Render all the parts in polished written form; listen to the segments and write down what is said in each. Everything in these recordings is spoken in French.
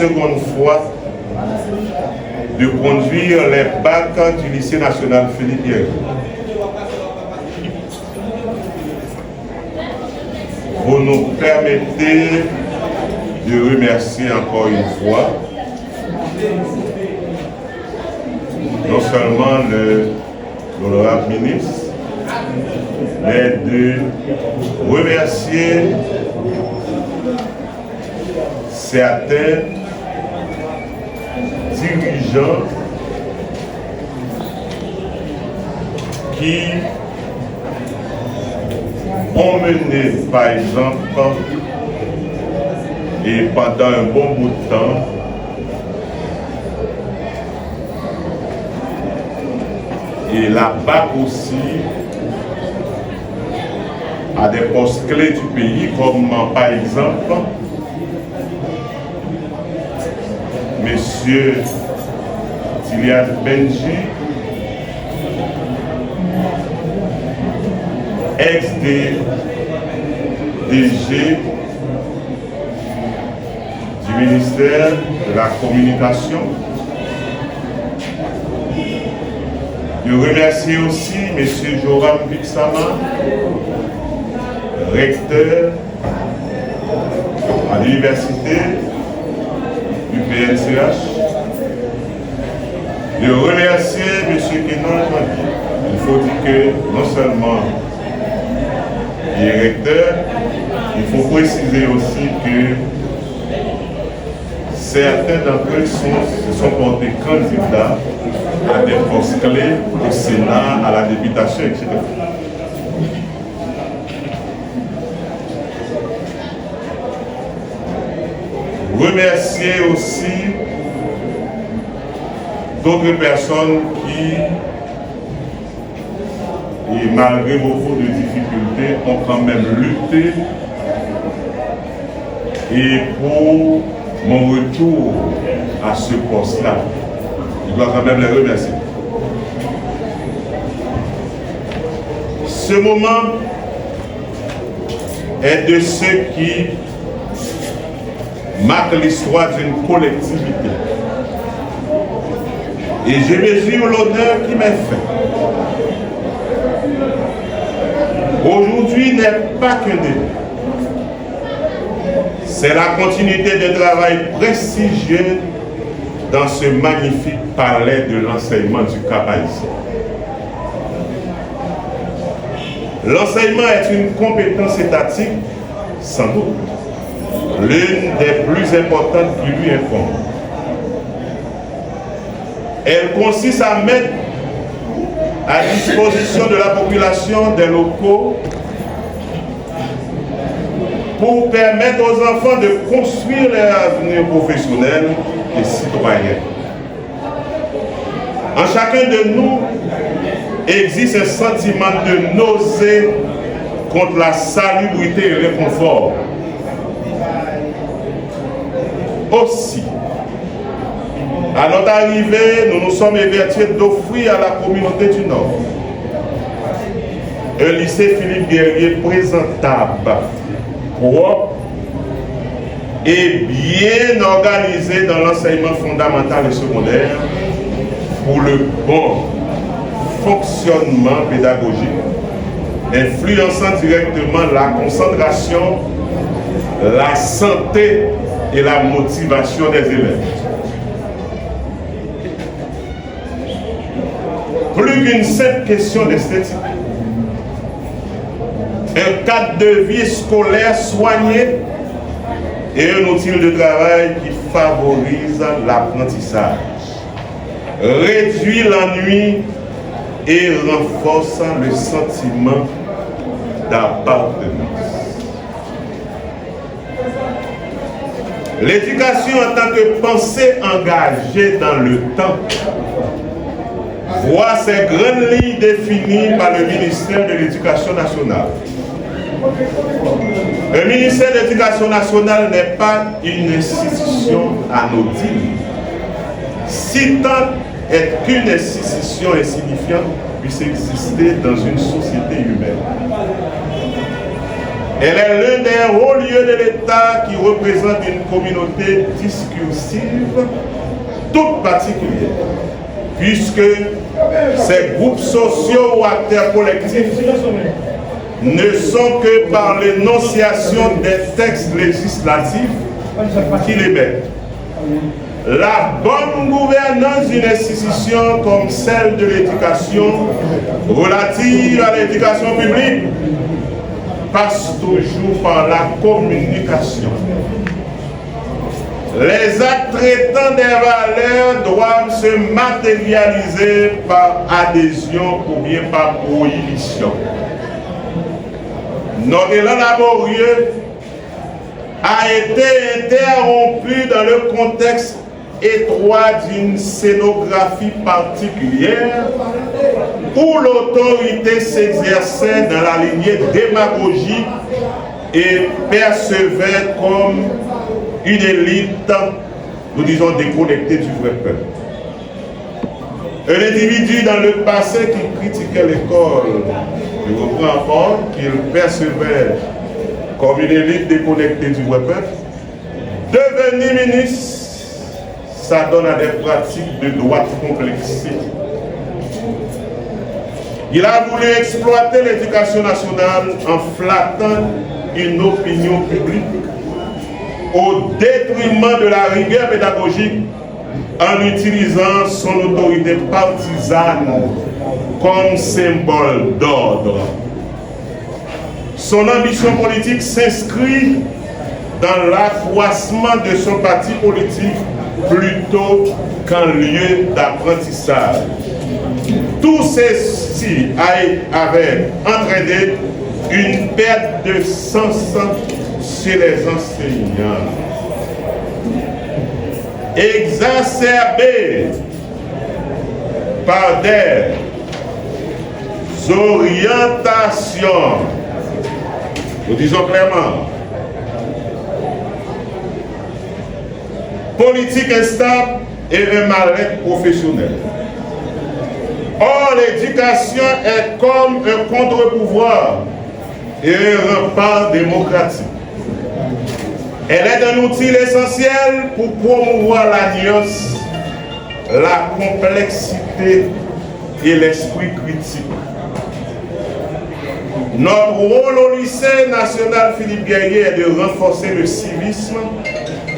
Seconde fois de conduire les bacs du lycée national Philippe Pierre. Vous nous permettez de remercier encore une fois non seulement l'honorable ministre, mais de remercier certains dirigeants qui ont mené, par exemple, et pendant un bon bout de temps, et la BAC aussi, à des postes clés du pays, comme par exemple, Monsieur Tiliad Benji, ex-DG du ministère de la Communication. Je remercie aussi M. Joram Bixama, recteur à l'université du PNCH. Je remercie M. Kenon Jean-Guy. Il faut dire que non seulement il est recteur, il faut préciser aussi que certains d'entre eux se sont portés candidats à des postes clés au Sénat, à la députation, etc. Remercier aussi d'autres personnes qui, et malgré beaucoup de difficultés, ont quand même lutté et pour mon retour à ce poste-là. Je dois quand même les remercier. Ce moment est de ceux qui marquent l'histoire d'une collectivité. Et je mesure l'honneur qui m'est fait. Aujourd'hui n'est pas qu'un début. C'est la continuité de travail prestigieux dans ce magnifique palais de l'enseignement du Cap-Haïtien. L'enseignement est une compétence étatique, sans doute, l'une des plus importantes qui lui incombe. Elle consiste à mettre à disposition de la population des locaux pour permettre aux enfants de construire leur avenir professionnel et citoyen. En chacun de nous existe un sentiment de nausée contre la salubrité et le réconfort. Aussi, à notre arrivée, nous nous sommes évertués d'offrir à la communauté du Nord un lycée Philippe Guerrier présentable, propre et bien organisé dans l'enseignement fondamental et secondaire pour le bon fonctionnement pédagogique, influençant directement la concentration, la santé et la motivation des élèves. Plus qu'une simple question d'esthétique, un cadre de vie scolaire soigné et un outil de travail qui favorise l'apprentissage, réduit l'ennui et renforce le sentiment d'appartenance. L'éducation en tant que pensée engagée dans le temps voit ses grandes lignes définies par le ministère de l'Éducation nationale. Le ministère de l'Éducation nationale n'est pas une institution anodine, si tant est qu'une institution insignifiante puisse exister dans une société humaine. Elle est l'un des hauts lieux de l'État qui représente une communauté discursive toute particulière, puisque ces groupes sociaux ou acteurs collectifs ne sont que par l'énonciation des textes législatifs qui les mettent. La bonne gouvernance d'une institution comme celle de l'éducation relative à l'éducation publique passe toujours par la communication. Les actes traitant des valeurs doivent se matérialiser par adhésion ou bien par prohibition. Notre élan laborieux a été interrompu dans le contexte étroit d'une scénographie particulière où l'autorité s'exerçait dans la lignée démagogique et percevait comme une élite, nous disons, déconnectée du vrai peuple. Un individu dans le passé qui critiquait l'école, je reprends encore, qu'il percevait comme une élite déconnectée du vrai peuple, devenu ministre, ça donne à des pratiques de droite complexée. Il a voulu exploiter l'éducation nationale en flattant une opinion publique au détriment de la rigueur pédagogique en utilisant son autorité partisane comme symbole d'ordre. Son ambition politique s'inscrit dans l'accroissement de son parti politique plutôt qu'en lieu d'apprentissage. Tout ceci avait entraîné une perte de sens chez les enseignants, exacerbée par des orientations, nous disons clairement, politique instable et un mal-être professionnel. Or, l'éducation est comme un contre-pouvoir et un rempart démocratique. Elle est un outil essentiel pour promouvoir la nuance, la complexité et l'esprit critique. Notre rôle au lycée national Philippe Guerrier est de renforcer le civisme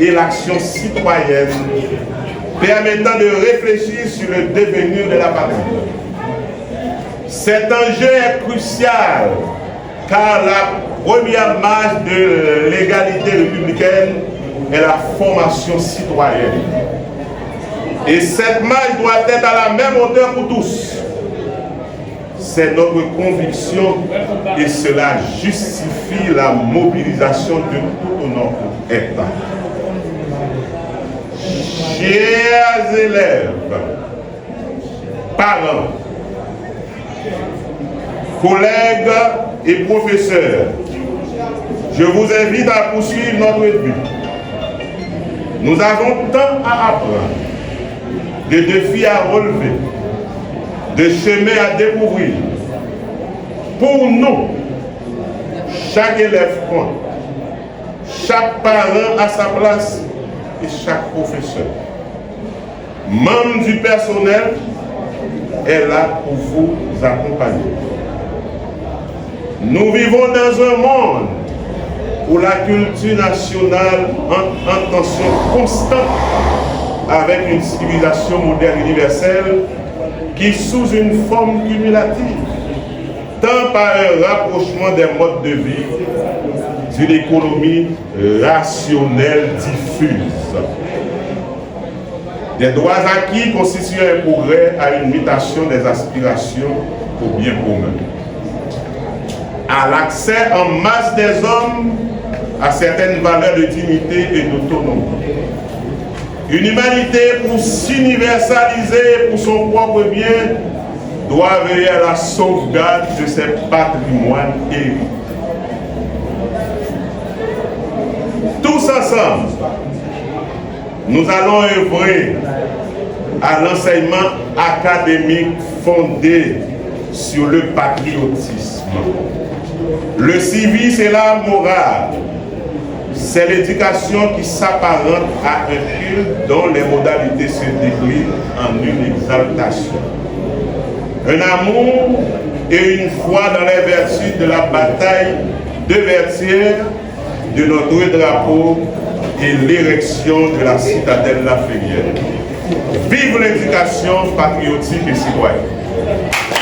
et l'action citoyenne, permettant de réfléchir sur le devenir de la patrie. Cet enjeu est crucial car la première marche de l'égalité républicaine est la formation citoyenne. Et cette marche doit être à la même hauteur pour tous. C'est notre conviction et cela justifie la mobilisation de tout notre État. Chers élèves, parents, collègues et professeurs, je vous invite à poursuivre notre but. Nous avons tant à apprendre, de défis à relever, de chemins à découvrir. Pour nous, chaque élève compte, chaque parent a sa place et chaque professeur. Membre du personnel est là pour vous accompagner. Nous vivons dans un monde où la culture nationale entre en tension constante avec une civilisation moderne universelle qui, sous une forme cumulative, tend par un rapprochement des modes de vie d'une économie rationnelle diffuse. Des droits acquis constituent un progrès à une mutation des aspirations au bien commun. À l'accès en masse des hommes à certaines valeurs de dignité et d'autonomie. Une humanité pour s'universaliser pour son propre bien doit veiller à la sauvegarde de ses patrimoines hérités. Tous ensemble, nous allons œuvrer à l'enseignement académique fondé sur le patriotisme, Le civisme et la morale, c'est l'éducation qui s'apparente à un culte dont les modalités se déclinent en une exaltation. Un amour et une foi dans les vertus de la bataille de Vertières, de notre drapeau et l'érection de la citadelle La Ferrière. Vive l'éducation patriotique et citoyenne.